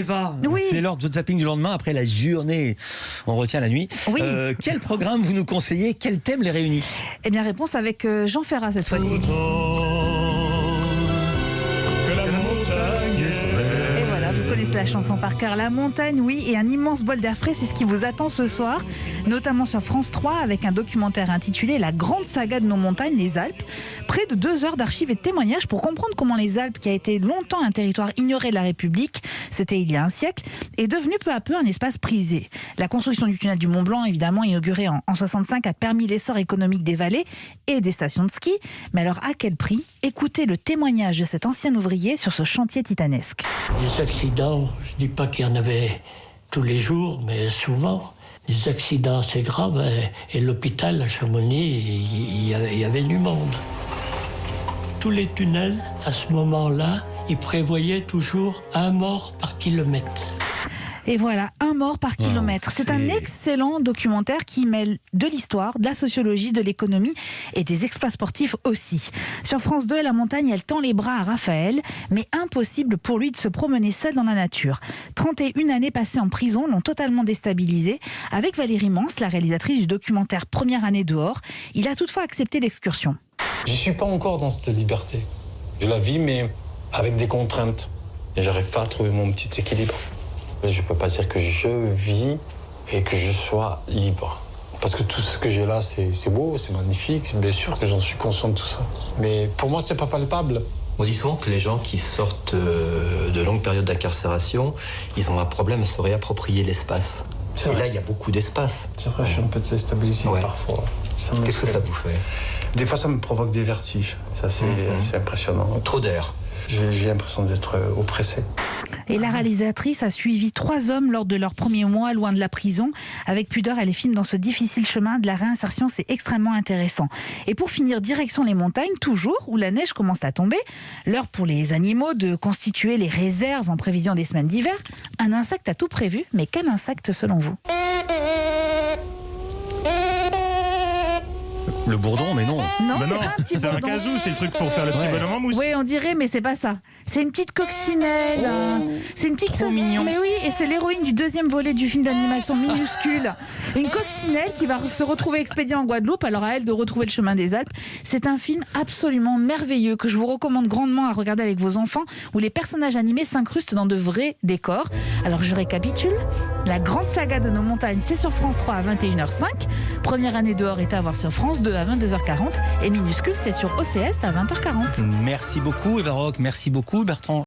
Eva, Oui. c'est l'heure de zapping du lendemain après la journée. On retient la nuit. Oui. Quel programme vous nous conseillez? Quel thème les réunit? Eh bien, réponse avec Jean Ferrat cette fois-ci. Que la montagne Et voilà, vous connaissez la chanson par cœur. La montagne, oui, et un immense bol d'air frais, c'est ce qui vous attend ce soir, notamment sur France 3 avec un documentaire intitulé La grande saga de nos montagnes, les Alpes. Près de 2 heures d'archives et de témoignages pour comprendre comment les Alpes, qui a été longtemps un territoire ignoré de la République, c'était il y a un siècle, est devenu peu à peu un espace prisé. La construction du tunnel du Mont Blanc, évidemment inauguré en 65, a permis l'essor économique des vallées et des stations de ski. Mais alors à quel prix? Écoutez le témoignage de cet ancien ouvrier sur ce chantier titanesque. Les accidents, je ne dis pas qu'il y en avait tous les jours, mais souvent. Des accidents assez graves. Et l'hôpital à Chamonix, il y avait du monde. Tous les tunnels, à ce moment-là, ils prévoyaient toujours 1 mort par kilomètre. Et voilà, 1 mort par kilomètre. C'est un excellent documentaire qui mêle de l'histoire, de la sociologie, de l'économie et des exploits sportifs aussi. Sur France 2, la montagne, elle tend les bras à Raphaël, mais impossible pour lui de se promener seul dans la nature. 31 années passées en prison l'ont totalement déstabilisé. Avec Valérie Mans, la réalisatrice du documentaire Première année dehors, il a toutefois accepté l'excursion. Je suis pas encore dans cette liberté. Je la vis, mais avec des contraintes. Et j'arrive pas à trouver mon petit équilibre. Je peux pas dire que je vis et que je sois libre. Parce que tout ce que j'ai là, c'est beau, c'est magnifique. Bien sûr que j'en suis conscient de tout ça. Mais pour moi, c'est pas palpable. On dit souvent que les gens qui sortent de longues périodes d'incarcération, ils ont un problème à se réapproprier l'espace. Et là, il y a beaucoup d'espace. C'est vrai, je suis un peu déstabilisé parfois. Qu'est-ce que ça vous fait? Des fois, ça me provoque des vertiges. Ça, c'est impressionnant. Trop d'air. J'ai l'impression d'être oppressé. Et la réalisatrice a suivi 3 hommes lors de leurs premiers mois loin de la prison. Avec pudeur, elle les filme dans ce difficile chemin de la réinsertion. C'est extrêmement intéressant. Et pour finir, direction les montagnes, toujours, où la neige commence à tomber. L'heure pour les animaux de constituer les réserves en prévision des semaines d'hiver. Un insecte a tout prévu, mais quel insecte selon vous? Le bourdon, mais non. Non, Bah c'est non, pas un petit c'est un bourdon. casou, c'est le truc pour faire le petit bonhomme en mousse. Oui, on dirait, mais c'est pas ça. C'est une petite coccinelle. C'est une petite Trop mignon. Mais oui, et c'est l'héroïne du 2e volet du film d'animation Minuscule. Une coccinelle qui va se retrouver expédiée en Guadeloupe. Alors à elle de retrouver le chemin des Alpes. C'est un film absolument merveilleux que je vous recommande grandement à regarder avec vos enfants, où les personnages animés s'incrustent dans de vrais décors. Alors je récapitule. La grande saga de nos montagnes, c'est sur France 3 à 21h05. Première année dehors est à voir sur France 2 à 22h40. Et Minuscule, c'est sur OCS à 20h40. Merci beaucoup, Eva Rock. Merci beaucoup, Bertrand.